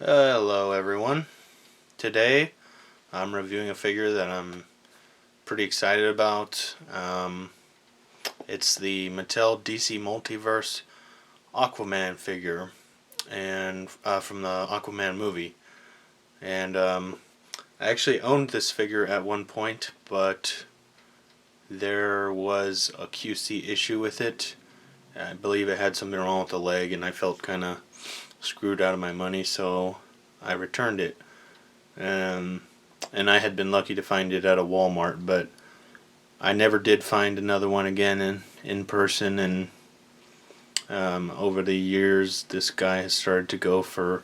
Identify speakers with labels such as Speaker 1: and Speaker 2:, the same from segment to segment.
Speaker 1: Hello everyone. Today I'm reviewing a figure that I'm pretty excited about. It's the Mattel DC Multiverse Aquaman figure, and from the Aquaman movie. And I actually owned this figure at one point, but there was a QC issue with it. I believe it had something wrong with the leg, and I felt kind of screwed out of my money, so I returned it. And I had been lucky to find it at a Walmart, but I never did find another one again in person. And over the years, this guy has started to go for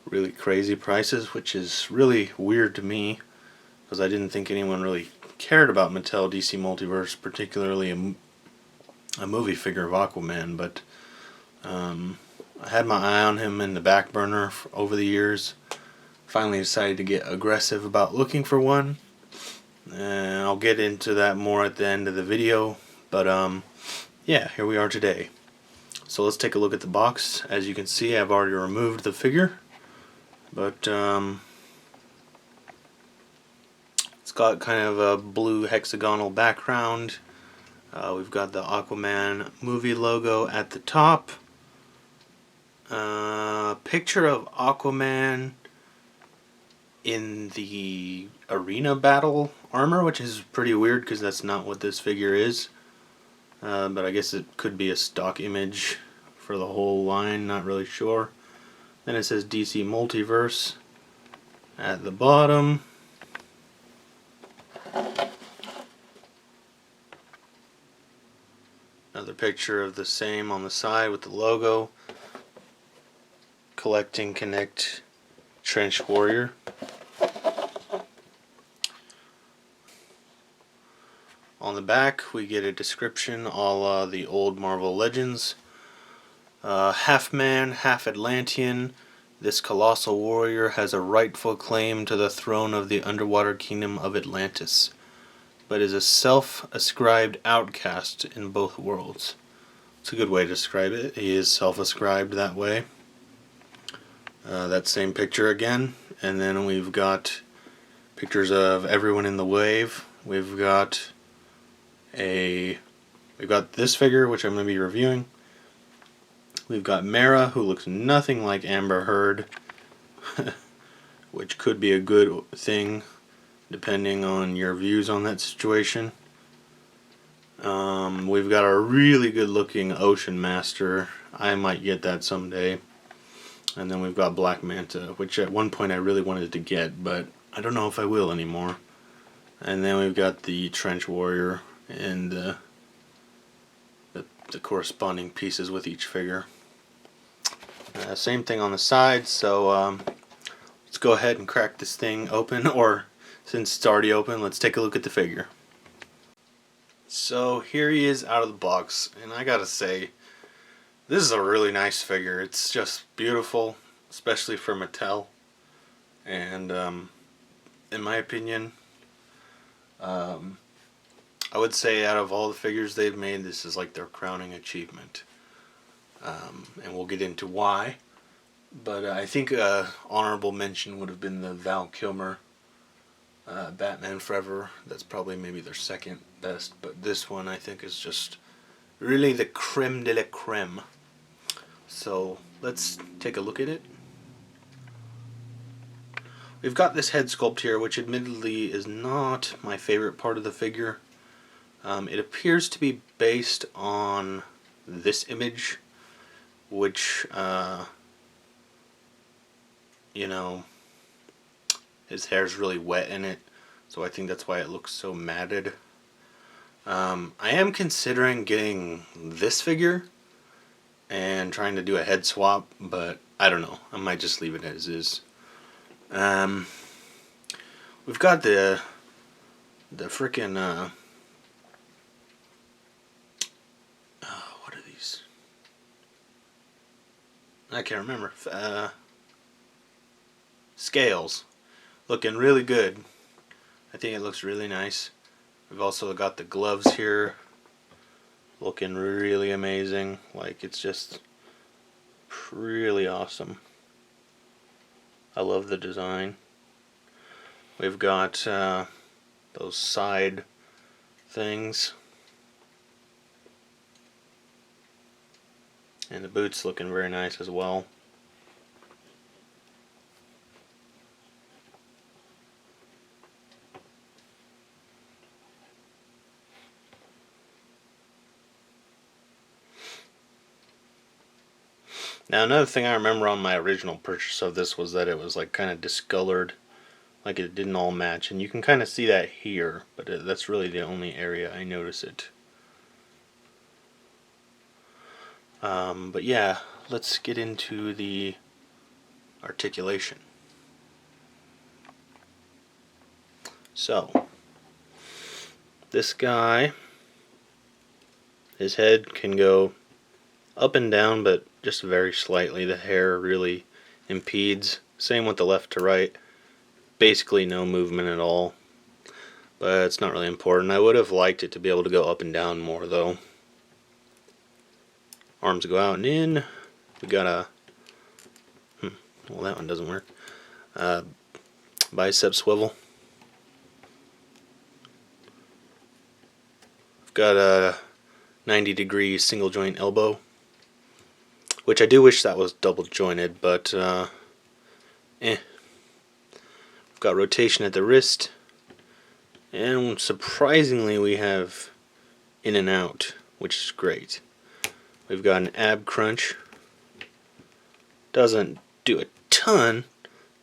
Speaker 1: really crazy prices, which is really weird to me because I didn't think anyone really cared about Mattel DC Multiverse, particularly a movie figure of Aquaman. But I had my eye on him in the back burner over the years. Finally decided to get aggressive about looking for one, and I'll get into that more at the end of the video. But yeah, here we are today. So let's take a look at the box. As you can see, I've already removed the figure, but it's got kind of a blue hexagonal background. We've got the Aquaman movie logo at the top. Picture of Aquaman in the arena battle armor, which is pretty weird because that's not what this figure is. But I guess it could be a stock image for the whole line, not really sure. Then it says DC Multiverse at the bottom. Another picture of the same on the side with the logo. Collecting Connect Trench Warrior. On the back we get a description a la the old Marvel Legends. Half man, half Atlantean, this colossal warrior has a rightful claim to the throne of the underwater kingdom of Atlantis, but is a self-ascribed outcast in both worlds. It's a good way to describe it. He is self-ascribed that way. That same picture again, and then we've got pictures of everyone in the wave. We've got this figure, which I'm going to be reviewing. We've got Mara, who looks nothing like Amber Heard, which could be a good thing depending on your views on that situation. We've got a really good looking Ocean Master. I might get that someday. And then we've got Black Manta, which at one point I really wanted to get, but I don't know if I will anymore. And then we've got the Trench Warrior and the corresponding pieces with each figure. Same thing on the side, so let's go ahead and crack this thing open, or since it's already open, let's take a look at the figure. So here he is out of the box, and I gotta say, this is a really nice figure. It's just beautiful, especially for Mattel. And in my opinion, I would say out of all the figures they've made, this is like their crowning achievement. And we'll get into why. But I think honorable mention would have been the Val Kilmer Batman Forever. That's probably maybe their second best. But this one I think is just really the creme de la creme. So let's take a look at it. We've got this head sculpt here, which admittedly is not my favorite part of the figure. It appears to be based on this image, which, you know, his hair's really wet in it, so I think that's why it looks so matted. I am considering getting this figure and trying to do a head swap, but I don't know. I might just leave it as is. We've got the frickin' what are these? I can't remember. Scales. Looking really good. I think it looks really nice. We've also got the gloves here. Looking really amazing. Like, it's just really awesome. I love the design. We've got those side things. And the boot's looking very nice as well. Now another thing I remember on my original purchase of this was that it was like kind of discolored, like it didn't all match, and you can kind of see that here, but that's really the only area I notice it. But yeah, let's get into the articulation. So, this guy, his head can go up and down, but just very slightly. The hair really impedes. Same with the left to right. Basically no movement at all. But it's not really important. I would have liked it to be able to go up and down more though. Arms go out and in. We got a... well, that one doesn't work. Bicep swivel. I've got a 90-degree single joint elbow, which I do wish that was double jointed, but We've got rotation at the wrist, and surprisingly we have in and out, which is great. We've got an ab crunch. Doesn't do a ton,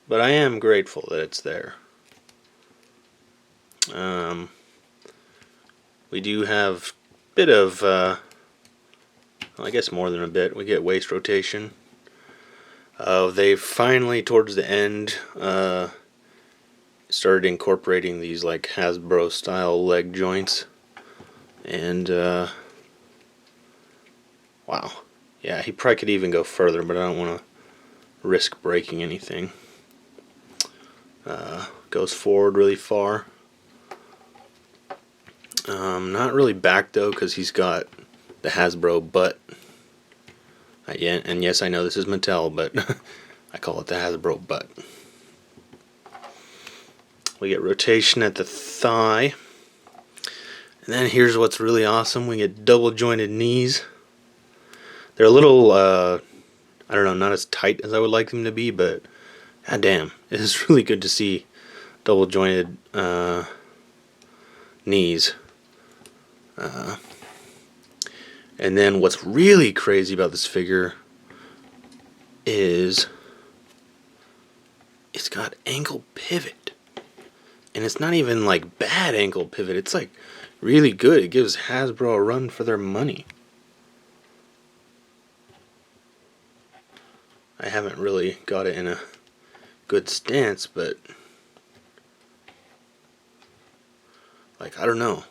Speaker 1: but I am grateful that it's there. We do have a bit of, well, I guess more than a bit. We get waist rotation. They finally, towards the end, started incorporating these like Hasbro style leg joints, and wow, yeah, he probably could even go further, but I don't want to risk breaking anything. Goes forward really far. Not really back though, because he's got the Hasbro butt. And yes, I know this is Mattel, but I call it the Hasbro butt. We get rotation at the thigh. And then here's what's really awesome. We get double jointed knees. They're a little, I don't know, not as tight as I would like them to be, but goddamn, it is really good to see double jointed knees. And then what's really crazy about this figure is it's got ankle pivot. And it's not even like bad ankle pivot. It's like really good. It gives Hasbro a run for their money. I haven't really got it in a good stance, but like, I don't know.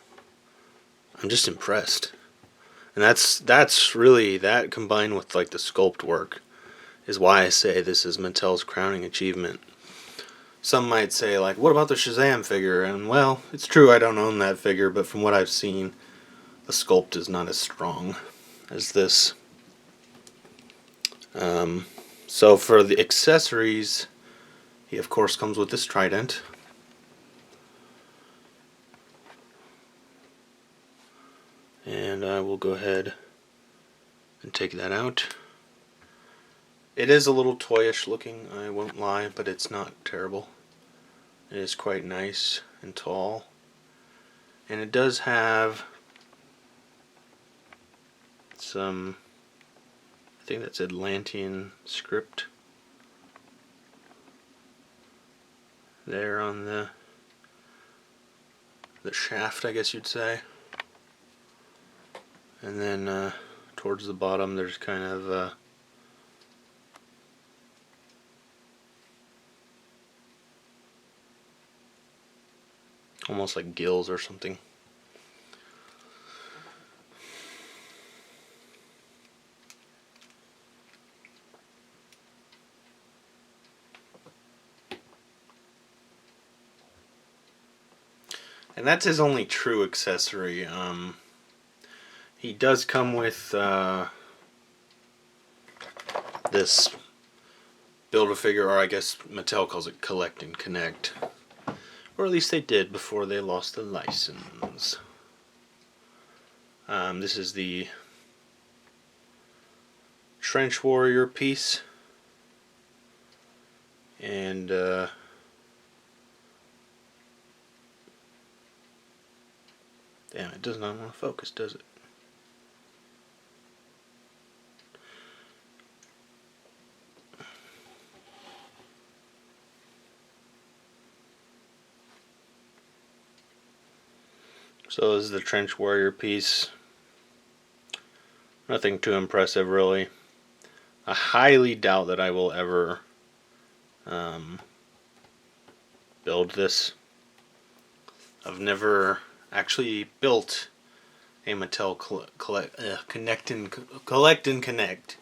Speaker 1: I'm just impressed. And that's really, that combined with like the sculpt work is why I say this is Mattel's crowning achievement. Some might say like, what about the Shazam figure? And well, it's true I don't own that figure, but from what I've seen, the sculpt is not as strong as this. So for the accessories, he of course comes with this trident. And I will go ahead and take that out. It is a little toyish looking, I won't lie, but it's not terrible. It is quite nice and tall. And it does have some, I think that's Atlantean script there on the shaft, I guess you'd say. And then towards the bottom there's kind of almost like gills or something. And that's his only true accessory. He does come with this build a figure, or I guess Mattel calls it collect and connect. Or at least they did before they lost the license. This is the Trench Warrior piece. And damn, it does not want to focus, does it? So this is the Trench Warrior piece. Nothing too impressive, really. I highly doubt that I will ever build this. I've never actually built a Mattel collect and connect.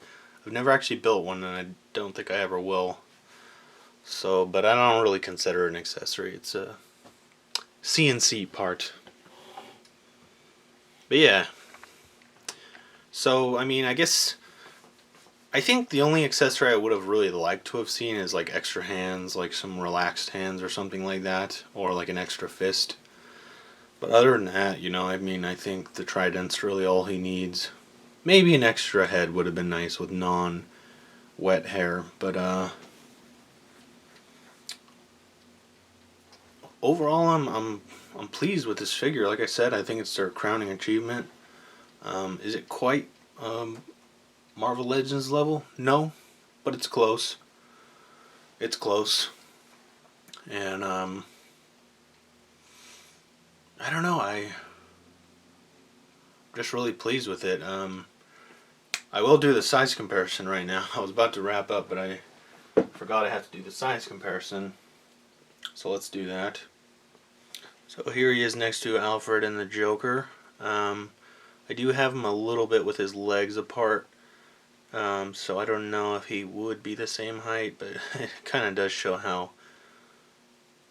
Speaker 1: I've never actually built one, and I don't think I ever will. So, but I don't really consider it an accessory. It's a CNC part. But yeah. So, I mean, I think the only accessory I would have really liked to have seen is like extra hands, like some relaxed hands or something like that, or like an extra fist. But other than that, you know, I mean, I think the trident's really all he needs. Maybe an extra head would have been nice with non-wet hair, but overall, I'm pleased with this figure. Like I said, I think it's their crowning achievement. Is it quite Marvel Legends level? No, but it's close. It's close. And I don't know, I'm just really pleased with it. I will do the size comparison right now. I was about to wrap up, but I forgot I had to do the size comparison. So let's do that. So here he is next to Alfred and the Joker. I do have him a little bit with his legs apart. So I don't know if he would be the same height, but it kind of does show how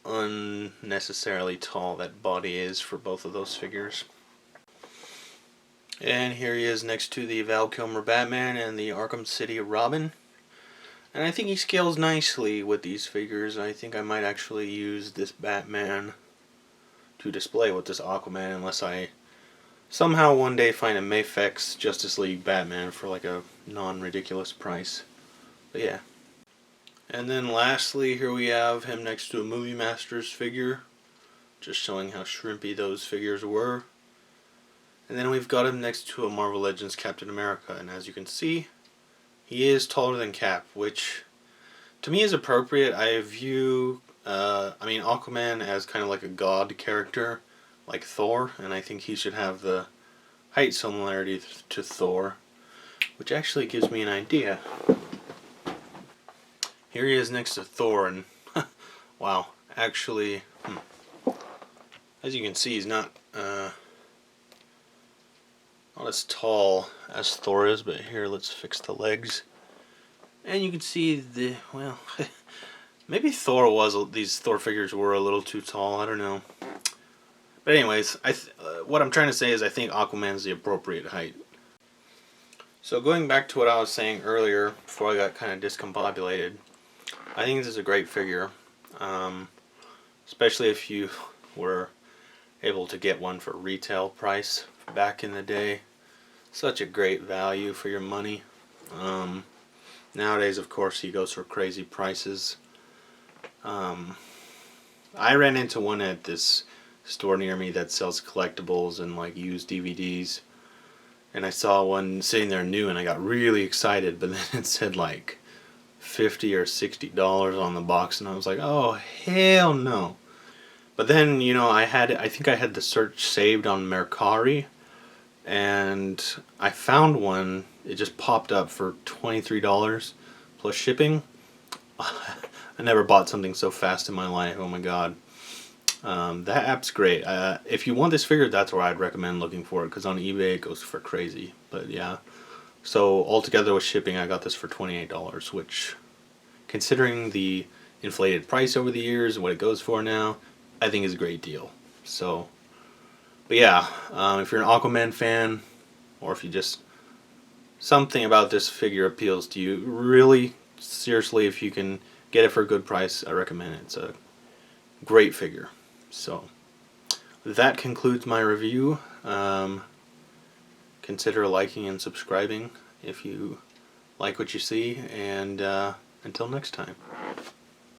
Speaker 1: unnecessarily tall that body is for both of those figures. And here he is next to the Val Kilmer Batman and the Arkham City Robin. And I think he scales nicely with these figures. I think I might actually use this Batman to display with this Aquaman, unless I somehow one day find a Mafex Justice League Batman for like a non-ridiculous price. But yeah. And then lastly, here we have him next to a Movie Masters figure, just showing how shrimpy those figures were. And then we've got him next to a Marvel Legends Captain America, and as you can see, he is taller than Cap, which to me is appropriate. I view, Aquaman as kind of like a god character, like Thor, and I think he should have the height similarity to Thor, which actually gives me an idea. Here he is next to Thor, and wow, actually, as you can see, he's not as tall as Thor is, but here, let's fix the legs. And you can see maybe these Thor figures were a little too tall, I don't know. But anyways, what I'm trying to say is I think Aquaman's the appropriate height. So going back to what I was saying earlier, before I got kind of discombobulated, I think this is a great figure. Especially if you were able to get one for retail price back in the day. Such a great value for your money. Nowadays, of course, he goes for crazy prices. I ran into one at this store near me that sells collectibles and like used DVDs, and I saw one sitting there new, and I got really excited, but then it said like $50 or $60 on the box, and I was like, oh hell no. But then, you know, I think I had the search saved on Mercari, and I found one. It just popped up for $23 plus shipping. I never bought something so fast in my life. Oh my god. That app's great. If you want this figure, that's where I'd recommend looking for it, because on eBay it goes for crazy. But yeah. So altogether with shipping, I got this for $28, which, considering the inflated price over the years and what it goes for now, I think is a great deal. So, but yeah, if you're an Aquaman fan, or if you just, something about this figure appeals to you, really seriously, if you can get it for a good price, I recommend it. It's a great figure. So that concludes my review. Consider liking and subscribing if you like what you see, and until next time.